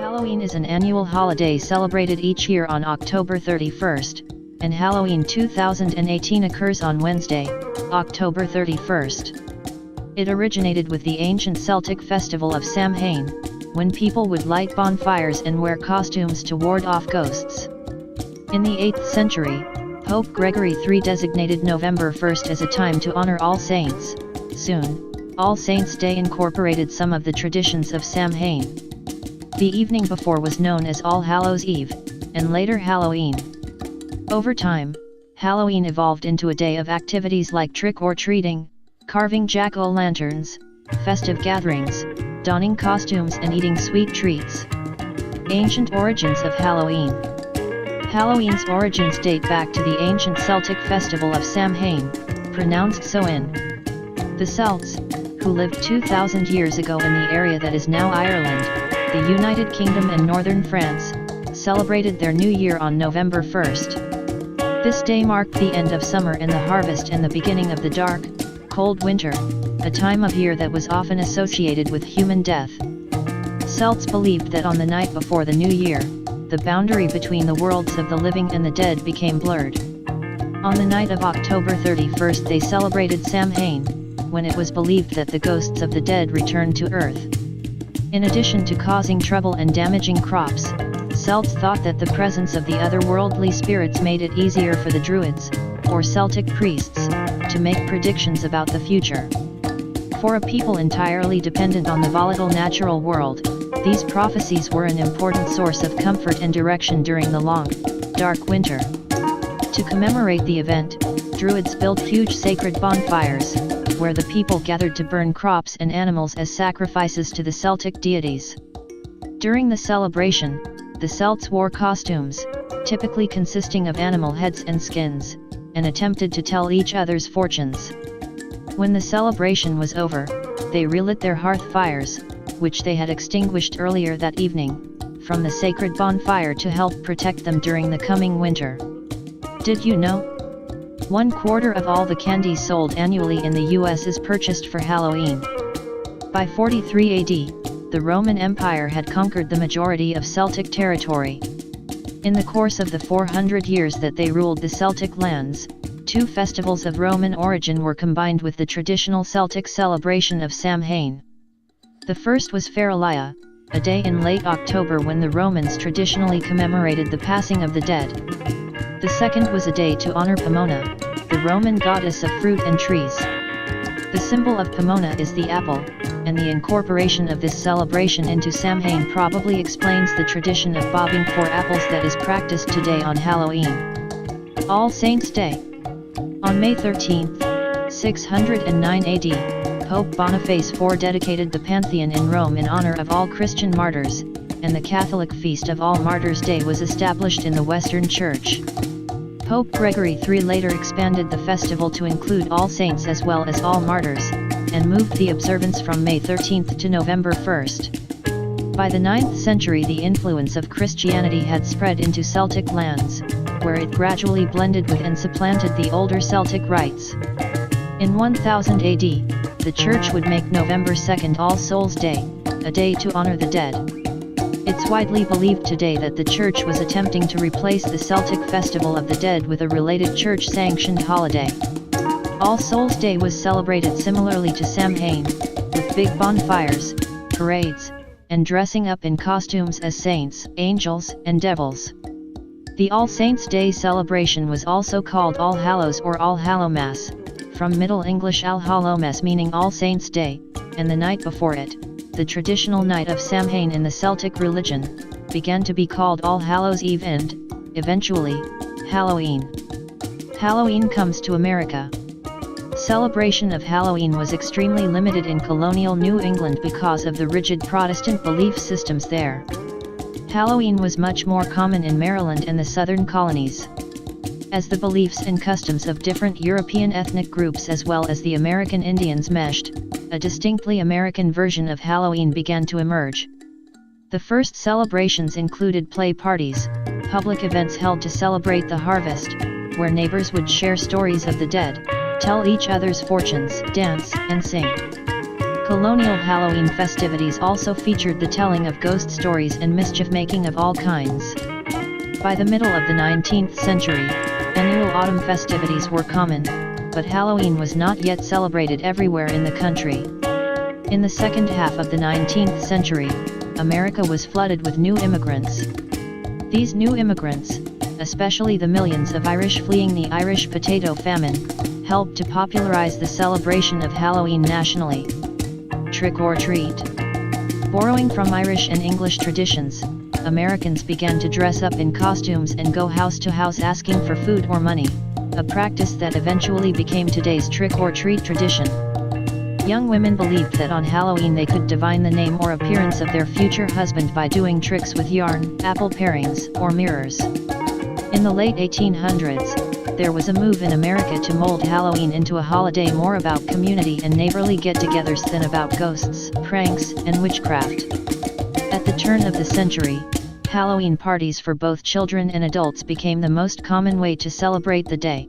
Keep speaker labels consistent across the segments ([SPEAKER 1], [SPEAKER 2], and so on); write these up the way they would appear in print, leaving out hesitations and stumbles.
[SPEAKER 1] Halloween is an annual holiday celebrated each year on October 31st, and Halloween 2018 occurs on Wednesday, October 31st. It originated with the ancient Celtic festival of Samhain, when people would light bonfires and wear costumes to ward off ghosts. In the 8th century, Pope Gregory III designated November 1st as a time to honor All Saints. Soon, All Saints' Day incorporated some of the traditions of Samhain. The evening before was known as All Hallows Eve, and later Halloween. Over time, Halloween evolved into a day of activities like trick-or-treating, carving jack-o'-lanterns, festive gatherings, donning costumes and eating sweet treats. Ancient origins of Halloween. Halloween's origins date back to the ancient Celtic festival of Samhain, pronounced Samhain. The Celts, who lived 2,000 years ago in the area that is now Ireland, the United Kingdom and northern France, celebrated their new year on November 1st. This day marked the end of summer and the harvest and the beginning of the dark, cold winter, a time of year that was often associated with human death. Celts believed that on the night before the new year, the boundary between the worlds of the living and the dead became blurred. On the night of October 31st they celebrated Samhain, when it was believed that the ghosts of the dead returned to Earth. In addition to causing trouble and damaging crops, Celts thought that the presence of the otherworldly spirits made it easier for the Druids, or Celtic priests, to make predictions about the future. For a people entirely dependent on the volatile natural world, these prophecies were an important source of comfort and direction during the long, dark winter. To commemorate the event, Druids built huge sacred bonfires, where the people gathered to burn crops and animals as sacrifices to the Celtic deities. During the celebration, the Celts wore costumes, typically consisting of animal heads and skins, and attempted to tell each other's fortunes. When the celebration was over, they relit their hearth fires, which they had extinguished earlier that evening, from the sacred bonfire to help protect them during the coming winter. Did you know? 1/4 of all the candy sold annually in the US is purchased for Halloween. By 43 AD, the Roman Empire had conquered the majority of Celtic territory. In the course of the 400 years that they ruled the Celtic lands, 2 festivals of Roman origin were combined with the traditional Celtic celebration of Samhain. The first was Feralia, a day in late October when the Romans traditionally commemorated the passing of the dead. The second was a day to honor Pomona, the Roman goddess of fruit and trees. The symbol of Pomona is the apple, and the incorporation of this celebration into Samhain probably explains the tradition of bobbing for apples that is practiced today on Halloween. All Saints' Day. On May 13, 609 AD, Pope Boniface IV dedicated the Pantheon in Rome in honor of all Christian martyrs, and the Catholic Feast of All Martyrs' Day was established in the Western Church. Pope Gregory III later expanded the festival to include all saints as well as all martyrs, and moved the observance from May 13 to November 1. By the 9th century the influence of Christianity had spread into Celtic lands, where it gradually blended with and supplanted the older Celtic rites. In 1000 AD, the Church would make November 2 All Souls' Day, a day to honor the dead. It's widely believed today that the Church was attempting to replace the Celtic Festival of the Dead with a related Church-sanctioned holiday. All Souls' Day was celebrated similarly to Samhain, with big bonfires, parades, and dressing up in costumes as saints, angels, and devils. The All Saints' Day celebration was also called All Hallows or All Hallowmas, from Middle English All Hallowmas meaning All Saints' Day, and the night before it, the traditional night of Samhain in the Celtic religion, began to be called All Hallows Eve and, eventually, Halloween. Halloween comes to America. Celebration of Halloween was extremely limited in colonial New England because of the rigid Protestant belief systems there. Halloween was much more common in Maryland and the southern colonies. As the beliefs and customs of different European ethnic groups as well as the American Indians meshed, a distinctly American version of Halloween began to emerge. The first celebrations included play parties, public events held to celebrate the harvest, where neighbors would share stories of the dead, tell each other's fortunes, dance, and sing. Colonial Halloween festivities also featured the telling of ghost stories and mischief-making of all kinds. By the middle of the 19th century, annual autumn festivities were common, but Halloween was not yet celebrated everywhere in the country. In the second half of the 19th century, America was flooded with new immigrants. These new immigrants, especially the millions of Irish fleeing the Irish potato famine, helped to popularize the celebration of Halloween nationally. Trick or treat. Borrowing from Irish and English traditions, Americans began to dress up in costumes and go house to house asking for food or money, a practice that eventually became today's trick or treat tradition. Young women believed that on Halloween they could divine the name or appearance of their future husband by doing tricks with yarn, apple parings, or mirrors. In the late 1800s, there was a move in America to mold Halloween into a holiday more about community and neighborly get-togethers than about ghosts, pranks, and witchcraft. At the turn of the century, Halloween parties for both children and adults became the most common way to celebrate the day.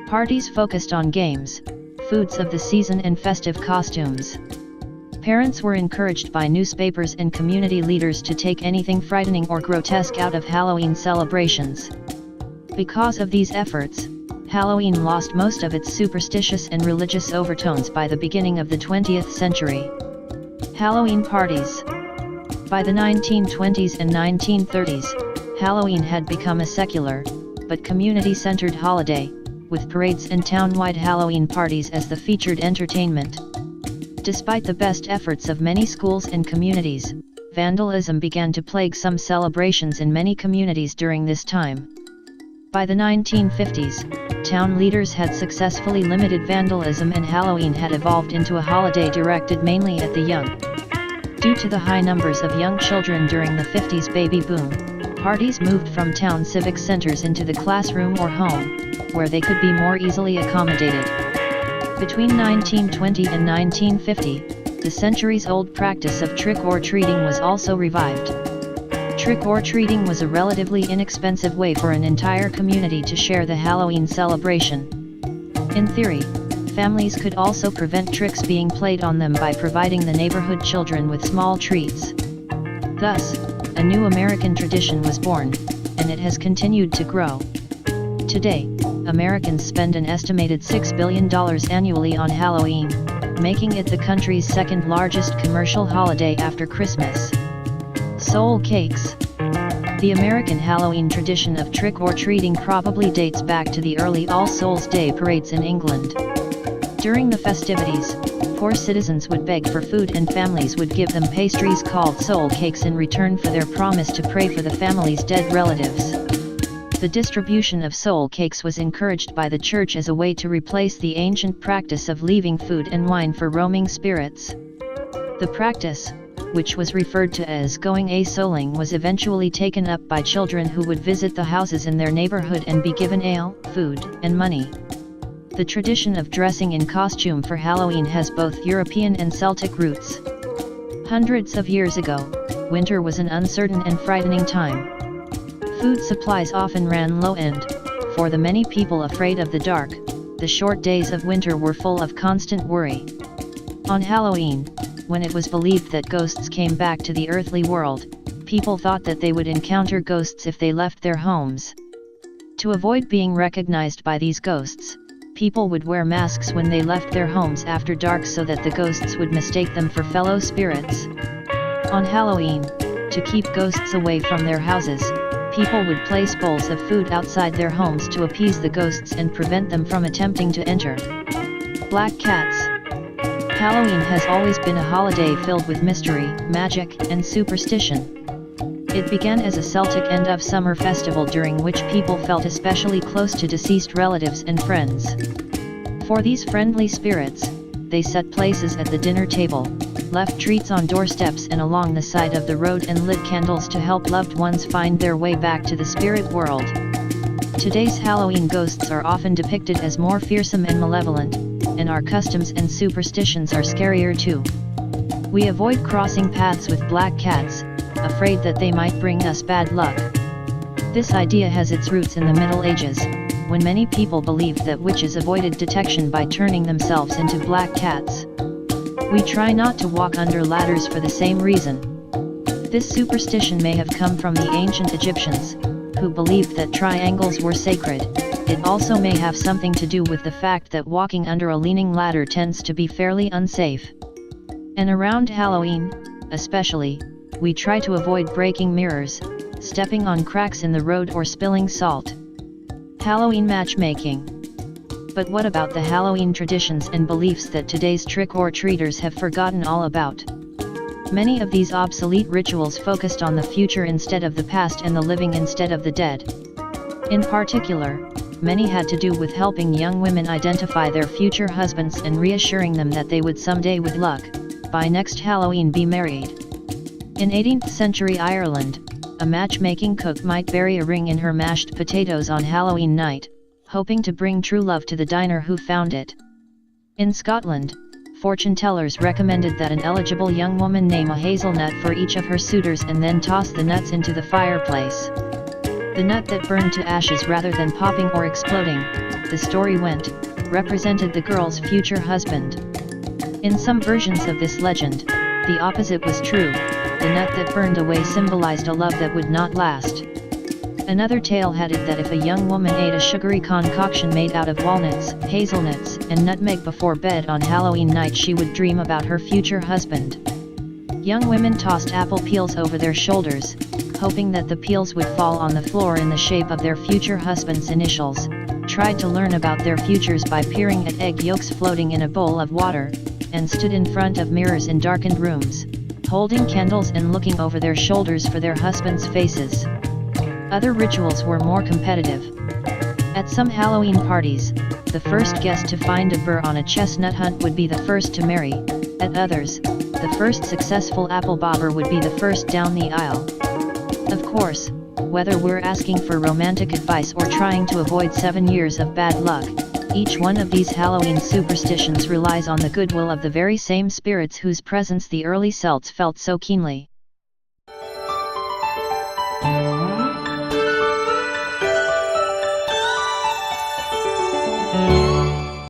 [SPEAKER 1] Parties focused on games, foods of the season and festive costumes. Parents were encouraged by newspapers and community leaders to take anything frightening or grotesque out of Halloween celebrations. Because of these efforts, Halloween lost most of its superstitious and religious overtones by the beginning of the 20th century. Halloween parties. By the 1920s and 1930s, Halloween had become a secular, but community-centered holiday, with parades and town-wide Halloween parties as the featured entertainment. Despite the best efforts of many schools and communities, vandalism began to plague some celebrations in many communities during this time. By the 1950s, town leaders had successfully limited vandalism and Halloween had evolved into a holiday directed mainly at the young. Due to the high numbers of young children during the 50s baby boom, parties moved from town civic centers into the classroom or home, where they could be more easily accommodated. Between 1920 and 1950, the centuries-old practice of trick-or-treating was also revived. Trick-or-treating was a relatively inexpensive way for an entire community to share the Halloween celebration. In theory, families could also prevent tricks being played on them by providing the neighborhood children with small treats. Thus, a new American tradition was born, and it has continued to grow. Today, Americans spend an estimated $6 billion annually on Halloween, making it the country's second largest commercial holiday after Christmas. Soul cakes. The American Halloween tradition of trick-or-treating probably dates back to the early All Souls' Day parades in England. During the festivities, poor citizens would beg for food and families would give them pastries called soul cakes in return for their promise to pray for the family's dead relatives. The distribution of soul cakes was encouraged by the church as a way to replace the ancient practice of leaving food and wine for roaming spirits. The practice, which was referred to as going a-souling, was eventually taken up by children who would visit the houses in their neighborhood and be given ale, food, and money. The tradition of dressing in costume for Halloween has both European and Celtic roots. Hundreds of years ago, winter was an uncertain and frightening time. Food supplies often ran low and, for the many people afraid of the dark, the short days of winter were full of constant worry. On Halloween, when it was believed that ghosts came back to the earthly world, people thought that they would encounter ghosts if they left their homes. To avoid being recognized by these ghosts, people would wear masks when they left their homes after dark so that the ghosts would mistake them for fellow spirits. On Halloween, to keep ghosts away from their houses, people would place bowls of food outside their homes to appease the ghosts and prevent them from attempting to enter. Black cats. Halloween has always been a holiday filled with mystery, magic, and superstition. It began as a Celtic end-of-summer festival during which people felt especially close to deceased relatives and friends. For these friendly spirits, they set places at the dinner table, left treats on doorsteps and along the side of the road and lit candles to help loved ones find their way back to the spirit world. Today's Halloween ghosts are often depicted as more fearsome and malevolent, and our customs and superstitions are scarier too. We avoid crossing paths with black cats, afraid that they might bring us bad luck. This idea has its roots in the Middle Ages, when many people believed that witches avoided detection by turning themselves into black cats. We try not to walk under ladders for the same reason. This superstition may have come from the ancient Egyptians, who believed that triangles were sacred. It also may have something to do with the fact that walking under a leaning ladder tends to be fairly unsafe. And around Halloween, especially, we try to avoid breaking mirrors, stepping on cracks in the road or spilling salt. Halloween matchmaking. But what about the Halloween traditions and beliefs that today's trick-or-treaters have forgotten all about? Many of these obsolete rituals focused on the future instead of the past and the living instead of the dead. In particular, many had to do with helping young women identify their future husbands and reassuring them that they would someday, with luck, by next Halloween be married. In 18th century Ireland, a matchmaking cook might bury a ring in her mashed potatoes on Halloween night, hoping to bring true love to the diner who found it. In Scotland, fortune tellers recommended that an eligible young woman name a hazelnut for each of her suitors and then toss the nuts into the fireplace. The nut that burned to ashes rather than popping or exploding, the story went, represented the girl's future husband. In some versions of this legend, the opposite was true. The nut that burned away symbolized a love that would not last. Another tale had it that if a young woman ate a sugary concoction made out of walnuts, hazelnuts, and nutmeg before bed on Halloween night, she would dream about her future husband. Young women tossed apple peels over their shoulders, hoping that the peels would fall on the floor in the shape of their future husband's initials, tried to learn about their futures by peering at egg yolks floating in a bowl of water, and stood in front of mirrors in darkened rooms, holding candles and looking over their shoulders for their husbands' faces. Other rituals were more competitive. At some Halloween parties, the first guest to find a burr on a chestnut hunt would be the first to marry. At others, the first successful apple bobber would be the first down the aisle. Of course, whether we're asking for romantic advice or trying to avoid 7 years of bad luck, each one of these Halloween superstitions relies on the goodwill of the very same spirits whose presence the early Celts felt so keenly.